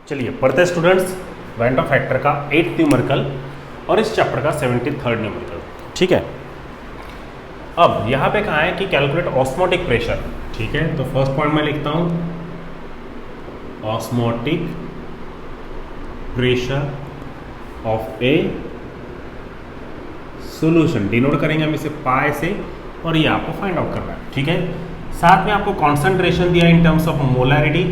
चलिए पढ़ते हैं स्टूडेंट्स वेंट ऑफ फैक्टर का 8th न्यूमेरिकल और इस चैप्टर का 73rd न्यूमेरिकल। ठीक है, अब यहाँ पे कहा है कि कैलकुलेट ऑस्मोटिक प्रेशर। ठीक है, तो फर्स्ट पॉइंट मैं लिखता हूँ osmotic pressure of A solution, denote करेंगे हम इसे पाई से, और ये आपको फाइंड आउट करना है। ठीक है, साथ में आपको कॉन्सेंट्रेशन दिया in terms of molarity,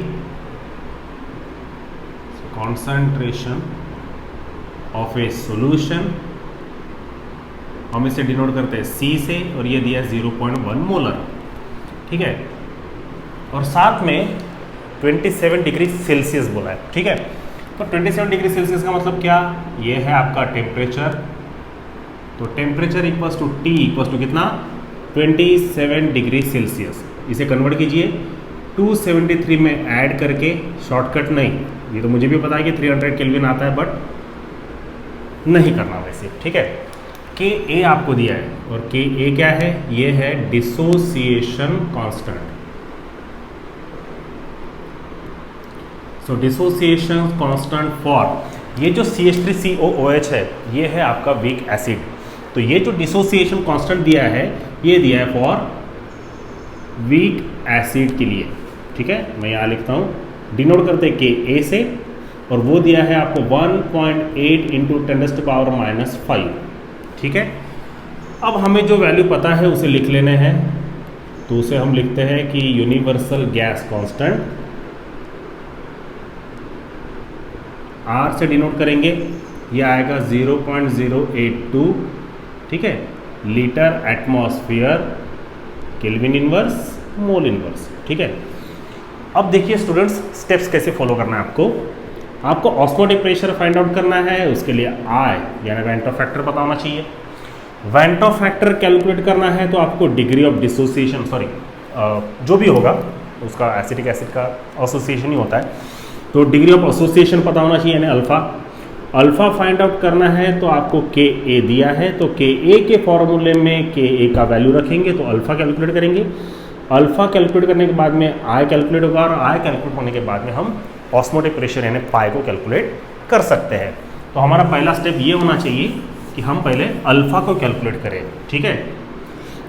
concentration of A solution, हम इसे डिनोट करते हैं C से, और ये दिया 0.1 मोलर। ठीक है, और साथ में 27 डिग्री सेल्सियस बोला है। ठीक है, तो 27 डिग्री सेल्सियस का मतलब क्या, ये है आपका टेम्परेचर। तो temperature equals to T equals to कितना, 27 डिग्री सेल्सियस। इसे कन्वर्ट कीजिए 273 में ऐड करके, शॉर्टकट नहीं, ये तो मुझे भी पता है कि 300 केल्विन आता है, बट नहीं करना वैसे। ठीक है, के ए आपको दिया है, और के ए क्या है, ये है dissociation constant. So dissociation constant for ये जो CH3COOH है, ये है आपका वीक एसिड। तो ये जो डिसोसिएशन कांस्टेंट दिया है, ये दिया है फॉर वीक एसिड के लिए। ठीक है, मैं यहाँ लिखता हूँ, डिनोट करते के ए से, और वो दिया है आपको 1.8 इंटू 10⁻⁻5। ठीक है, अब हमें जो वैल्यू पता है उसे लिख लेने हैं। तो उसे हम लिखते हैं कि यूनिवर्सल गैस कांस्टेंट, R से डिनोट करेंगे, ये आएगा 0.082। ठीक है, litre atmosphere kelvin inverse mole inverse. ठीक है, अब देखिए स्टूडेंट्स स्टेप्स कैसे फॉलो करना है आपको ऑस्मोटिक प्रेशर फाइंड आउट करना है। उसके लिए I यानी वेंट ऑफ फैक्टर पता होना चाहिए। वेंट ऑफ फैक्टर कैलकुलेट करना है तो आपको डिग्री ऑफ डिसोसिएशन, जो भी होगा उसका एसिटिक एसिड का एसोसिएशन ही होता है, तो डिग्री ऑफ एसोसिएशन पता होना चाहिए, यानी अल्फा फाइंड आउट करना है। तो आपको के ए दिया है, तो के ए के फॉर्मूले में के ए का वैल्यू रखेंगे, तो अल्फा कैलकुलेट करेंगे। अल्फा कैलकुलेट करने के बाद में आई कैलकुलेट होगा, और आई कैलकुलेट होने के बाद में हम ऑस्मोटिक प्रेशर यानी पाई को कैलकुलेट कर सकते हैं। तो हमारा पहला स्टेप ये होना चाहिए कि हम पहले अल्फा को कैलकुलेट करें। ठीक है,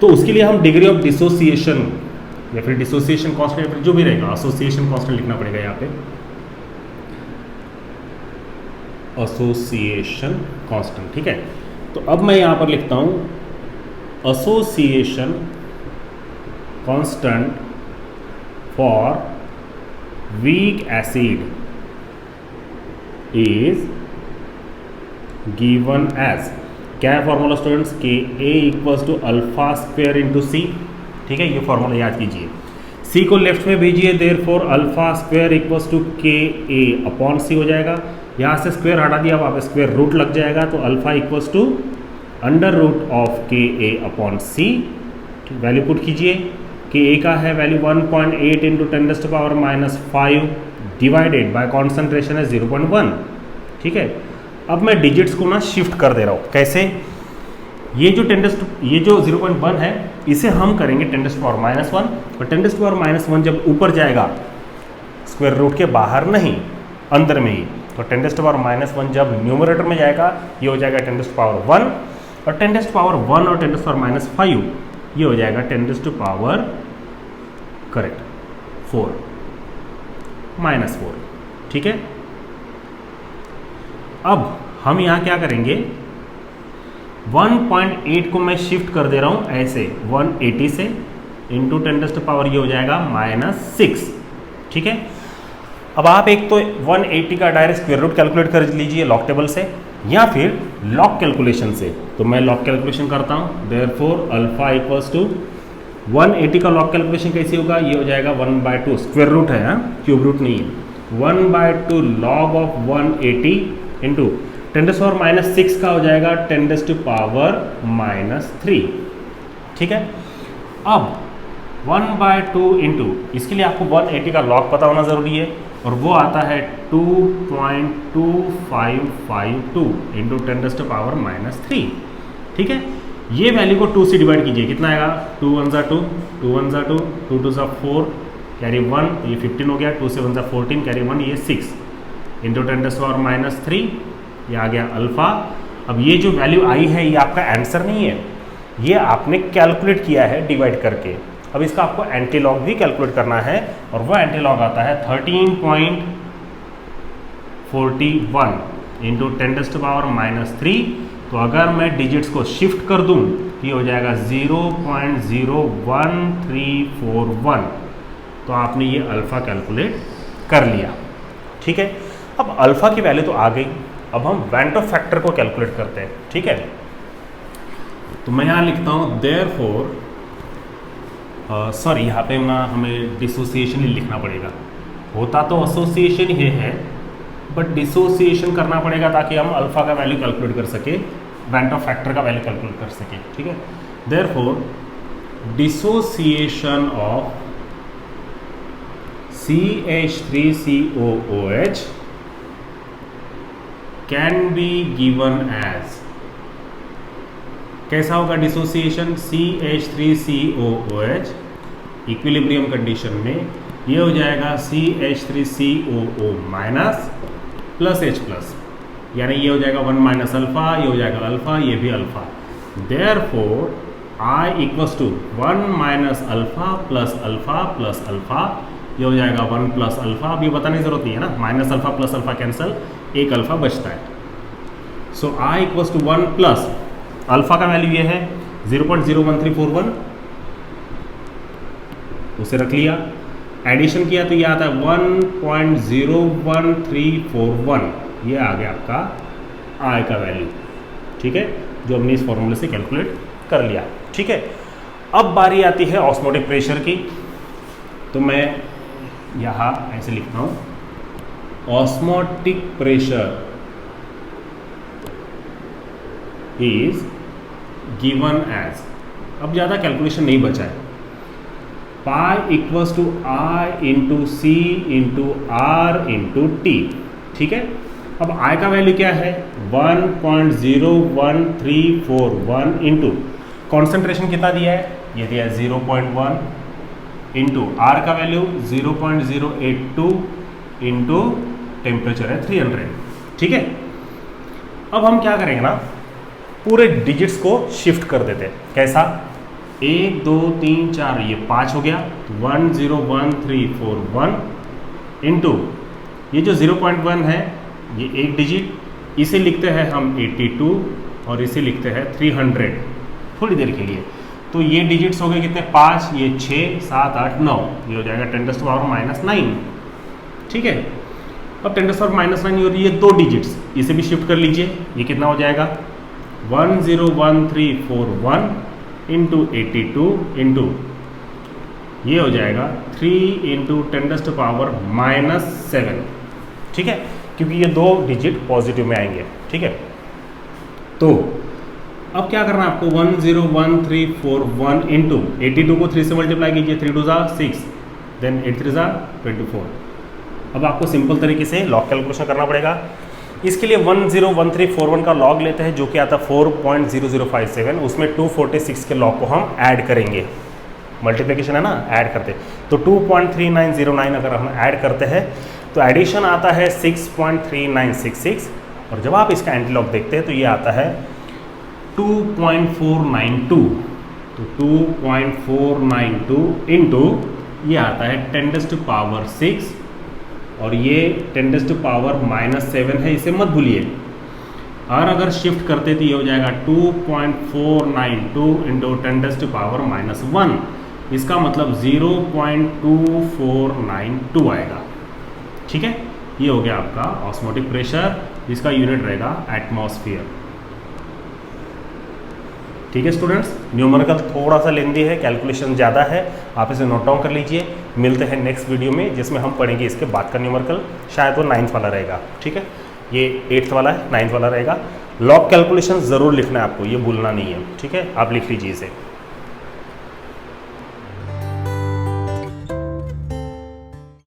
तो उसके लिए हम डिग्री ऑफ डिसोसिएशन या फिर डिसोसिएशन कांस्टेंट जो भी रहेगा, एसोसिएशन कांस्टेंट लिखना पड़ेगा यहाँ पे, एसोसिएशन कांस्टेंट। ठीक है, तो अब मैं यहाँ पर लिखता हूँ association constant for weak acid is given as, क्या है formula students, K a equals to alpha square into C. ठीक है, ये फॉर्मूला याद कीजिए, सी को लेफ्ट में भेजिए, therefore alpha square equals to K A upon सी हो जाएगा। यहाँ से स्क्वायर हटा दिया, वहाँ पे स्क्वायर रूट लग जाएगा, तो alpha equals to under root of K A upon C. Value put कीजिए, के ए का है value 1.8 into 10⁻⁻5 divided by concentration है 0.1। ठीक है, अब मैं डिजिट्स को ना शिफ्ट कर दे रहा हूँ। कैसे, ये जो 0.1 है इसे हम करेंगे 10⁻⁻1, और 10⁻⁻1 जब ऊपर जाएगा स्क्वायर रूट के बाहर नहीं, अंदर में ही, तो 10⁻⁻1 जब न्यूमरेटर में जाएगा ये हो जाएगा 10⁻1, और 10⁻1 और 10⁻⁻5 ये हो जाएगा 10⁻⁻4 -4। ठीक है, अब हम यहाँ क्या करेंगे, 1.8 को मैं शिफ्ट कर दे रहा हूँ ऐसे 180 से, इंटू 10⁻, ये हो जाएगा -6। ठीक है, अब आप एक तो 180 का डायरेक्ट स्क्वायर रूट कैलकुलेट कर लीजिए लॉग टेबल से, या फिर लॉग कैलकुलेशन से। तो मैं लॉग कैलकुलेशन करता हूँ, देयरफॉर अल्फा इक्वल्स टू 180 का लॉग कैलकुलेशन कैसे होगा, ये हो जाएगा 1/2, स्क्वायर रूट है, क्यूब रूट नहीं है, 1/2 लॉग ऑफ 180 इंटू 10⁻⁻6 का हो जाएगा 10⁻⁻3। ठीक है, अब 1/2 इंटू, इसके लिए आपको 180 का लॉग पता होना ज़रूरी है, और वो आता है 2.2552 इंटू 10⁻⁻3। ठीक है, ये वैल्यू को 2 से डिवाइड कीजिए, कितना आएगा, 2 1 ज़ा 2, 2 1 ज़ा 2, 2 2 ज़ा 4, कैरी 1, ये 15 हो गया, 2 से 1 ज़ा 14, कैरी 1, ये 6, इंटू 10⁻³ ये आ गया अल्फ़ा। अब ये जो वैल्यू आई है ये आपका आंसर नहीं है, ये आपने कैलकुलेट किया है डिवाइड करके। अब इसका आपको एंटीलॉग भी कैलकुलेट करना है और वह एंटीलॉग आता है 13.41 इंटू 10⁻³ तो अगर मैं डिजिट्स को शिफ्ट कर दूं तो ये हो जाएगा 0.01341। तो आपने ये अल्फ़ा कैलकुलेट कर लिया, ठीक है। अब अल्फ़ा की वैल्यू तो आ गई, अब हम वेंटो फैक्टर को कैलकुलेट करते हैं, ठीक है। तो मैं यहाँ लिखता हूँ देयरफॉर सॉरी यहाँ पे ना हमें डिसोसिएशन ही लिखना पड़ेगा, होता तो एसोसिएशन ही है बट डिसोसिएशन करना पड़ेगा ताकि हम अल्फ़ा का वैल्यू कैलकुलेट कर सके, वेंटो फैक्टर का वैल्यू कैलकुलेट कर सके, ठीक है। Therefore dissociation of CH3COOH can be given as, कैसा होगा डिसोसिएशन CH3COOH इक्विलिब्रियम कंडीशन में ये हो जाएगा CH3COO minus plus H plus, यानी ये हो जाएगा 1 माइनस अल्फ़ा, ये हो जाएगा अल्फ़ा, ये भी alpha. Therefore I equals to 1 minus alpha plus alpha plus alpha, ये हो जाएगा 1 प्लस अल्फ़ा। अब ये बताने की जरूरत नहीं है ना, minus alpha plus alpha cancel, एक अल्फ़ा बचता है। So I equals to 1 plus alpha का वैल्यू ये है 0.01341, उसे रख लिया, एडिशन किया तो ये आता है 1.01341, ये आ गया आपका I का वैल्यू, ठीक है, जो हमने इस फॉर्मूले से कैलकुलेट कर लिया, ठीक है। अब बारी आती है ऑस्मोटिक प्रेशर की, तो मैं यहाँ ऐसे लिखता हूँ osmotic pressure is given as, अब ज़्यादा कैलकुलेशन नहीं बचा है, pi equals to I into C into R into T, ठीक है। अब I का वैल्यू क्या है 1.01341 इंटू कॉन्सेंट्रेशन कितना दिया है, ये दिया है 0.1 इंटू R का वैल्यू 0.082 इंटू टेम्परेचर है 300, ठीक है। अब हम क्या करेंगे ना, पूरे डिजिट्स को शिफ्ट कर देते हैं, कैसा 1 2 3 4 ये 5 हो गया, 1.01341 इंटू ये जो 0.1 है ये एक डिजिट, इसे लिखते हैं हम 82 और इसे लिखते हैं 300 थोड़ी देर के लिए। तो ये डिजिट्स हो गए कितने 5, ये 6 7 8 9, ये हो जाएगा 10⁻⁹, ठीक है। अब 10⁻⁹ और ये 2 डिजिट्स इसे भी शिफ्ट कर लीजिए, ये कितना हो जाएगा 1.01341 इंटू 82 इंटू ये हो जाएगा 3 इंटू 10⁻⁷, ठीक है, क्योंकि ये 2 डिजिट पॉजिटिव में आएंगे, ठीक है। तो अब क्या करना है आपको 1.01341 इंटू 82 को 3 से मल्टीप्लाई कीजिए, 3 2 6 देन 8 3 24। अब आपको सिंपल तरीके से लॉग कैलकुलेशन करना पड़ेगा। इसके लिए 1.01341 का लॉग लेते हैं जो कि आता है 4.0057, उसमें 246 के लॉग को हम ऐड करेंगे, मल्टीप्लिकेशन है ना, ऐड करते तो 2.3909 अगर हम ऐड करते हैं तो एडिशन आता है 6.3966, और जब आप इसका एंटीलॉग देखते हैं तो ये आता है 2.492, तो 2.492 इंटू ये आता है 10⁻⁶, और ये 10⁻⁻7 है, इसे मत भूलिए। और अगर शिफ्ट करते तो ये हो जाएगा 2.492 इंटू 10⁻⁻1, इसका मतलब 0.2492 आएगा, ठीक है। ये हो गया आपका ऑस्मोटिक प्रेशर, जिसका यूनिट रहेगा एटमॉस्फेयर, ठीक है स्टूडेंट्स। न्यूमेरिकल थोड़ा सा लेंदी है, कैलकुलेशन ज़्यादा है, आप इसे नोट डाउन कर लीजिए। मिलते हैं नेक्स्ट वीडियो में जिसमें हम पढ़ेंगे इसके बाद का न्यूमेरिकल, शायद वो 9th वाला रहेगा, ठीक है। ये 8th वाला है, 9th वाला रहेगा। लॉग कैलकुलेशन ज़रूर लिखना है आपको, ये भूलना नहीं है, ठीक है, आप लिख लीजिए इसे।